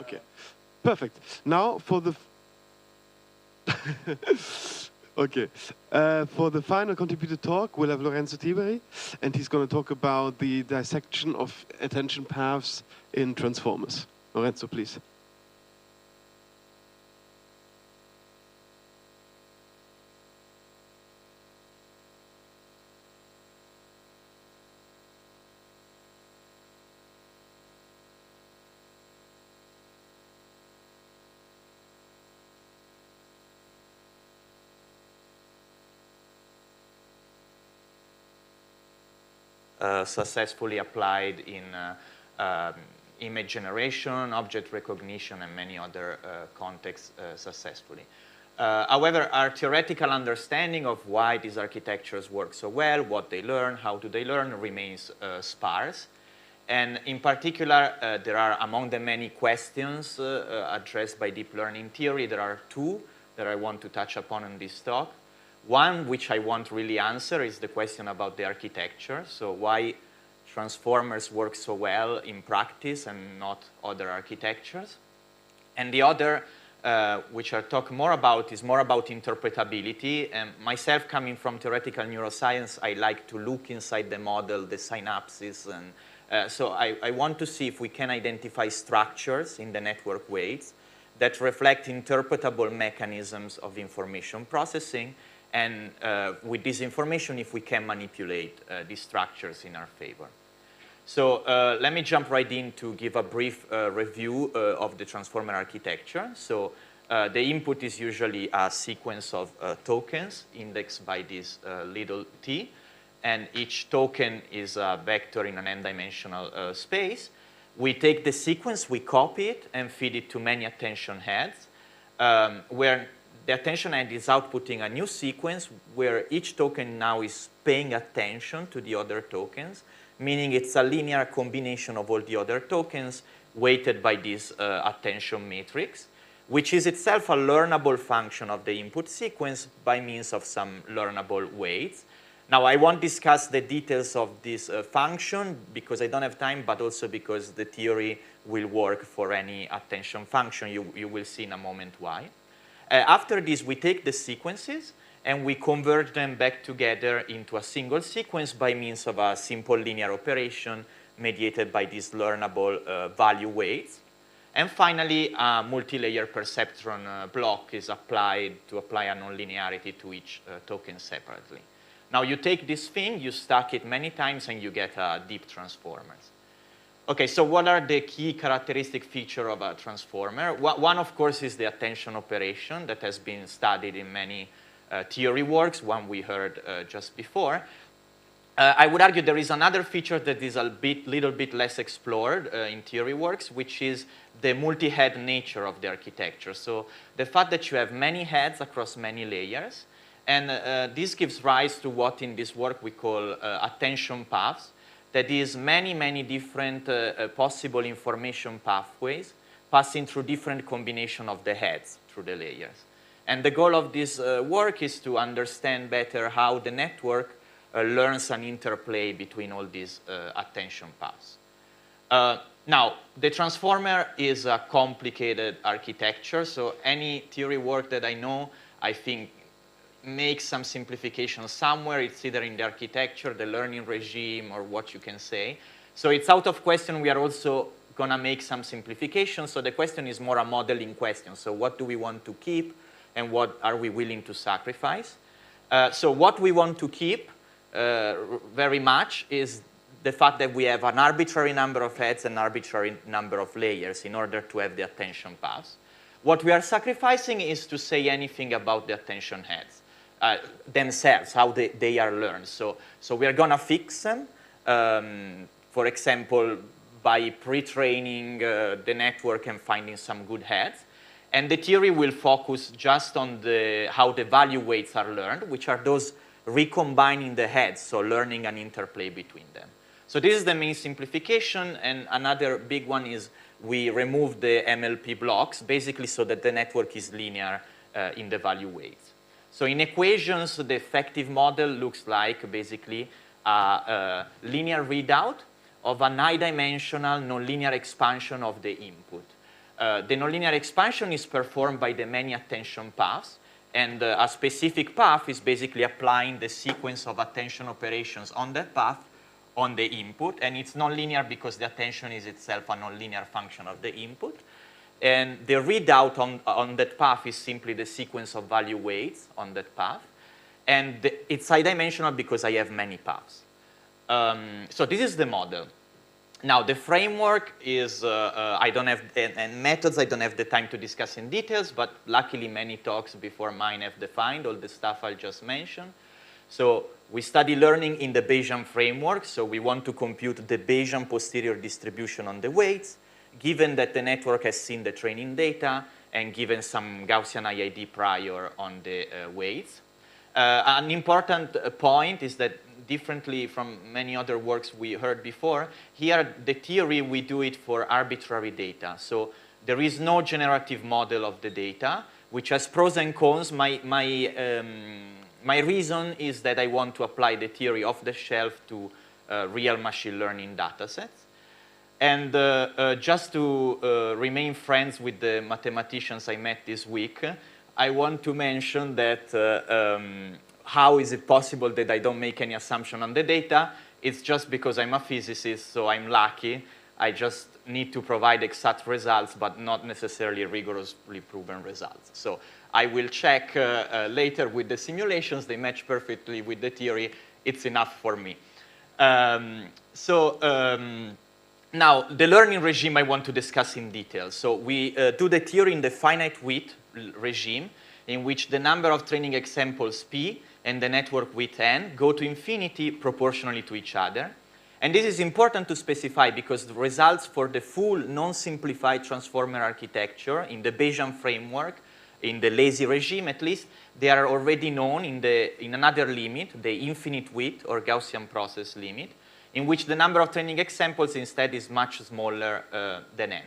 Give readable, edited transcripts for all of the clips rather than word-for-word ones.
Okay, perfect. Now for the okay, for the final contributor talk, we'll have Lorenzo Tiberi, and he's going to talk about the dissection of attention paths in transformers. Lorenzo, please. Successfully applied in image generation, object recognition, and many other contexts successfully. However, our theoretical understanding of why these architectures work so well, what they learn, how do they learn, remains sparse. And in particular, there are, among the many questions addressed by deep learning theory, there are two that I want to touch upon in this talk. One, which I won't really answer, is the question about the architecture. So why transformers work so well in practice and not other architectures. And the other, which I'll talk more about, is more about interpretability. And myself, coming from theoretical neuroscience, I like to look inside the model, the synapses. And so I want to see if we can identify structures in the network weights that reflect interpretable mechanisms of information processing. And with this information, if we can manipulate these structures in our favor. So let me jump right in to give a brief review of the transformer architecture. So the input is usually a sequence of tokens indexed by this little t. And each token is a vector in an n-dimensional space. We take the sequence, we copy it, and feed it to many attention heads, where the attention head is outputting a new sequence where each token now is paying attention to the other tokens, meaning it's a linear combination of all the other tokens weighted by this attention matrix, which is itself a learnable function of the input sequence by means of some learnable weights. Now, I won't discuss the details of this function because I don't have time, but also because the theory will work for any attention function. You will see in a moment why. After this, we take the sequences and we convert them back together into a single sequence by means of a simple linear operation mediated by these learnable value weights. And finally, a multi-layer perceptron block is applied to apply a nonlinearity to each token separately. Now, you take this thing, you stack it many times, and you get deep transformers. Okay, so what are the key characteristic features of a transformer? One, of course, is the attention operation that has been studied in many theory works, one we heard just before. I would argue there is another feature that is a little bit less explored in theory works, which is the multi-head nature of the architecture. So the fact that you have many heads across many layers, and this gives rise to what in this work we call attention paths. That is many different possible information pathways passing through different combination of the heads through the layers. And the goal of this work is to understand better how the network learns an interplay between all these attention paths. Now, the transformer is a complicated architecture, so any theory work that I know, I think, make some simplification somewhere. It's either in the architecture, the learning regime, or what you can say. So it's out of question. We are also going to make some simplification. So the question is more a modeling question. So what do we want to keep, and what are we willing to sacrifice? So what we want to keep very much is the fact that we have an arbitrary number of heads and arbitrary number of layers in order to have the attention paths. What we are sacrificing is to say anything about the attention heads. Themselves, how they are learned. So we are going to fix them, for example, by pre-training the network and finding some good heads. And the theory will focus just on how the value weights are learned, which are those recombining the heads, so learning an interplay between them. So this is the main simplification, and another big one is we remove the MLP blocks, basically so that the network is linear in the value weights. So in equations, the effective model looks like basically a linear readout of an high-dimensional nonlinear expansion of the input. The nonlinear expansion is performed by the many attention paths, and a specific path is basically applying the sequence of attention operations on that path on the input, and it's nonlinear because the attention is itself a nonlinear function of the input. And the readout on that path is simply the sequence of value weights on that path. And it's high-dimensional because I have many paths. So this is the model. Now, the framework is, I don't have, and methods I don't have the time to discuss in details, but luckily many talks before mine have defined all the stuff I just mentioned. So we study learning in the Bayesian framework, so we want to compute the Bayesian posterior distribution on the weights, given that the network has seen the training data, and given some Gaussian IID prior on the weights. An important point is that differently from many other works we heard before, here the theory, we do it for arbitrary data. So there is no generative model of the data, which has pros and cons. My reason is that I want to apply the theory off the shelf to real machine learning data sets. And just to remain friends with the mathematicians I met this week, I want to mention that how is it possible that I don't make any assumption on the data? It's just because I'm a physicist, so I'm lucky. I just need to provide exact results, but not necessarily rigorously proven results. So I will check later with the simulations. They match perfectly with the theory. It's enough for me. Now, the learning regime I want to discuss in detail. So we do the theory in the finite width regime, in which the number of training examples P and the network width N go to infinity proportionally to each other. And this is important to specify because the results for the full non-simplified transformer architecture in the Bayesian framework, in the lazy regime at least, they are already known in another limit, the infinite width or Gaussian process limit, in which the number of training examples instead is much smaller than N.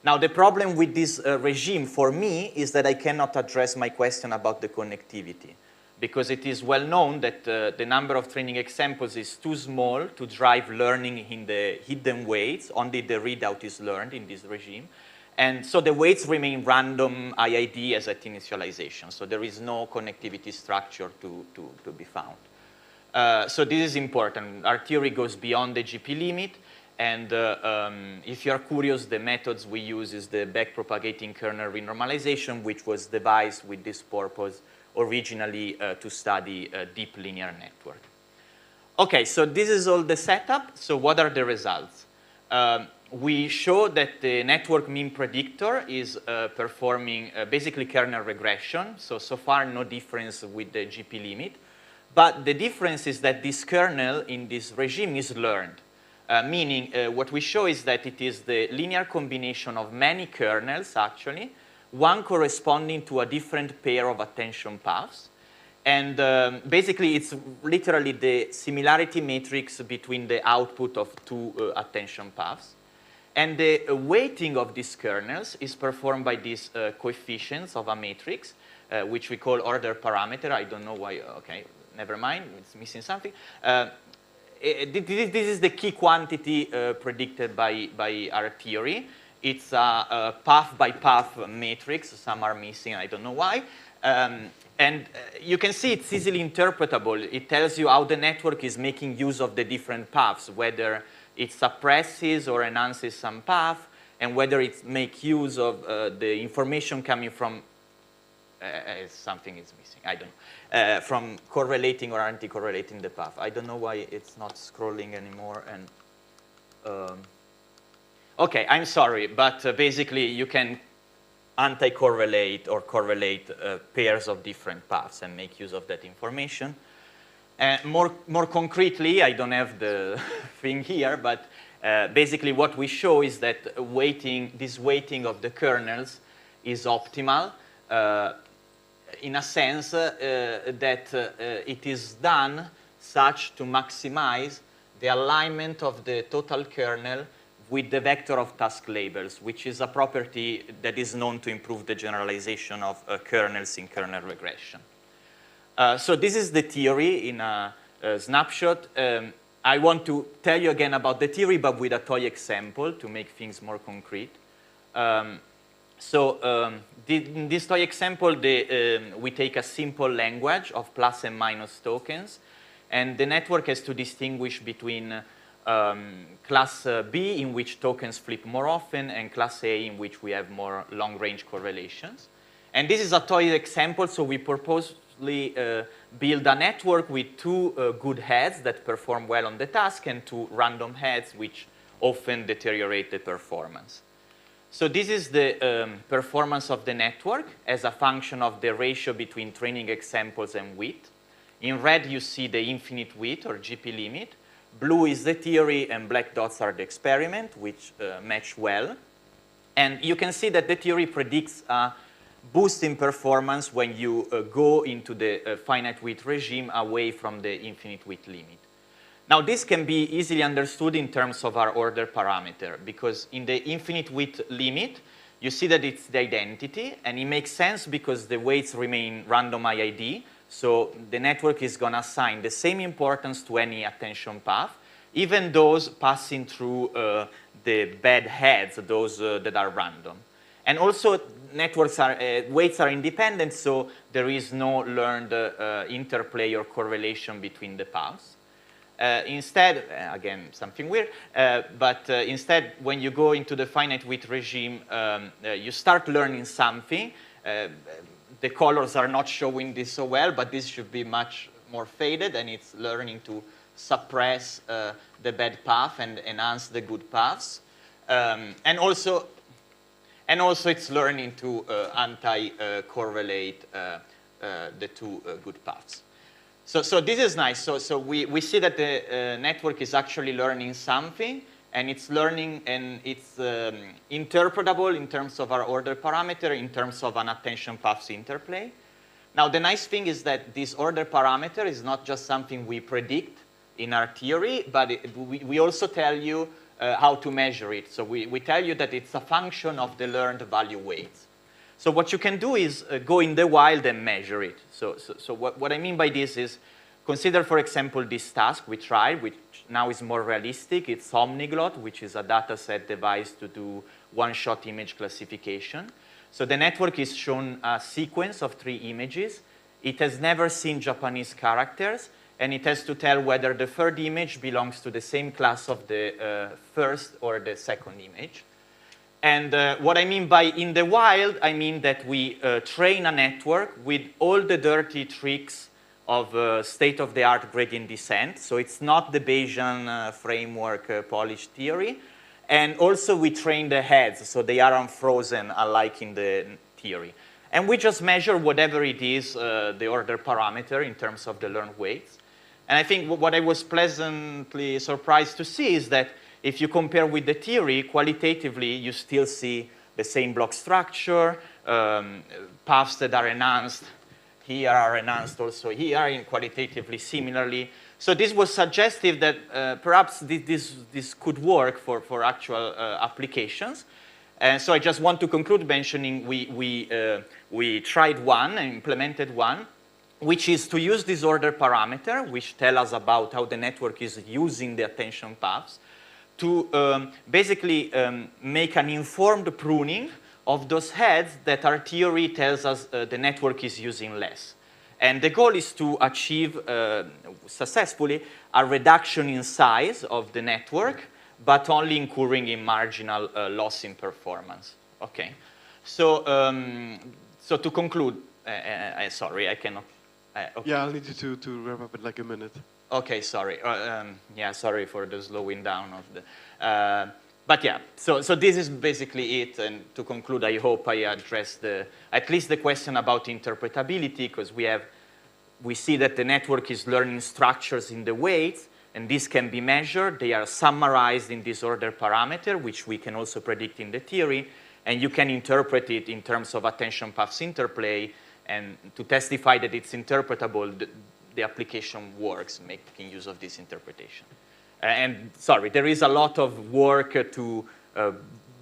Now, the problem with this regime for me is that I cannot address my question about the connectivity, because it is well known that the number of training examples is too small to drive learning in the hidden weights. Only the readout is learned in this regime. And so the weights remain random IID as at initialization. So there is no connectivity structure to be found. So this is important. Our theory goes beyond the GP limit. And if you're curious, the methods we use is the backpropagating kernel renormalization, which was devised with this purpose originally to study a deep linear network. Okay, so this is all the setup. So what are the results? We show that the network mean predictor is performing basically kernel regression. So far, no difference with the GP limit. But the difference is that this kernel in this regime is learned. Meaning what we show is that it is the linear combination of many kernels, actually, one corresponding to a different pair of attention paths. And basically, it's literally the similarity matrix between the output of two attention paths. And the weighting of these kernels is performed by these coefficients of a matrix, which we call order parameter. I don't know why. OK, never mind. It's missing something. This is the key quantity predicted by our theory. It's a path-by-path matrix. Some are missing. I don't know why. And you can see it's easily interpretable. It tells you how the network is making use of the different paths, whether it suppresses or enhances some path, and whether it makes use of the information coming from something is missing. I don't know. From correlating or anti-correlating the path. I don't know why it's not scrolling anymore. And OK, I'm sorry, but basically you can anti-correlate or correlate pairs of different paths and make use of that information. More concretely, I don't have the thing here, but basically what we show is that this weighting of the kernels is optimal in a sense that it is done such to maximize the alignment of the total kernel with the vector of task labels, which is a property that is known to improve the generalization of kernels in kernel regression. So this is the theory in a snapshot. I want to tell you again about the theory, but with a toy example to make things more concrete. So in this toy example, we take a simple language of plus and minus tokens, and the network has to distinguish between class B, in which tokens flip more often, and class A, in which we have more long-range correlations. And this is a toy example, so we purposely build a network with two good heads that perform well on the task and two random heads which often deteriorate the performance. So this is the performance of the network as a function of the ratio between training examples and width. In red, you see the infinite width, or GP limit. Blue is the theory, and black dots are the experiment, which match well. And you can see that the theory predicts a boost in performance when you go into the finite width regime away from the infinite width limit. Now, this can be easily understood in terms of our order parameter, because in the infinite width limit, you see that it's the identity, and it makes sense because the weights remain random IID, so the network is going to assign the same importance to any attention path, even those passing through the bad heads, those that are random. And also, weights are independent, so there is no learned interplay or correlation between the paths. Instead, again, something weird, but instead, when you go into the finite width regime, you start learning something. The colors are not showing this so well, but this should be much more faded, and it's learning to suppress the bad path and enhance the good paths. And also it's learning to anti-correlate the two good paths. So this is nice. So we see that the network is actually learning something, and it's learning, and it's interpretable in terms of our order parameter, in terms of an attention paths interplay. Now, the nice thing is that this order parameter is not just something we predict in our theory, but we also tell you how to measure it. So we tell you that it's a function of the learned value weights. So what you can do is go in the wild and measure it. So what I mean by this is, consider, for example, this task we tried, which now is more realistic. It's Omniglot, which is a data set devised to do one-shot image classification. So the network is shown a sequence of 3 images. It has never seen Japanese characters, and it has to tell whether the third image belongs to the same class of the first or the second image. And what I mean by in the wild, I mean that we train a network with all the dirty tricks of state-of-the-art gradient descent. So it's not the Bayesian framework polished theory. And also we train the heads, so they are unfrozen, unlike in the theory. And we just measure whatever it is, the order parameter in terms of the learned weights. And I think what I was pleasantly surprised to see is that if you compare with the theory, qualitatively, you still see the same block structure, paths that are enhanced here are enhanced also here, and qualitatively similarly. So this was suggestive that perhaps this could work for actual applications. And so I just want to conclude mentioning we tried one and implemented one, which is to use this order parameter, which tell us about how the network is using the attention paths, to basically make an informed pruning of those heads that our theory tells us the network is using less. And the goal is to achieve successfully a reduction in size of the network, but only incurring in marginal loss in performance. Okay. So, so to conclude, sorry, I cannot. Okay. Yeah, I'll need you to wrap up in like a minute. Okay, sorry. Yeah, sorry for the slowing down of the. But yeah, so this is basically it. And to conclude, I hope I addressed at least the question about interpretability, because we see that the network is learning structures in the weights, and this can be measured. They are summarized in this order parameter, which we can also predict in the theory, and you can interpret it in terms of attention paths interplay, and to testify that it's interpretable, the application works, making use of this interpretation. And sorry, there is a lot of work to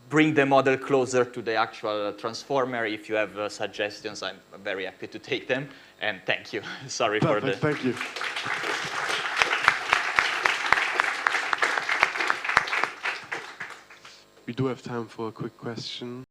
bring the model closer to the actual transformer. If you have suggestions, I'm very happy to take them. And thank you. Sorry for the... Thank you. We do have time for a quick question.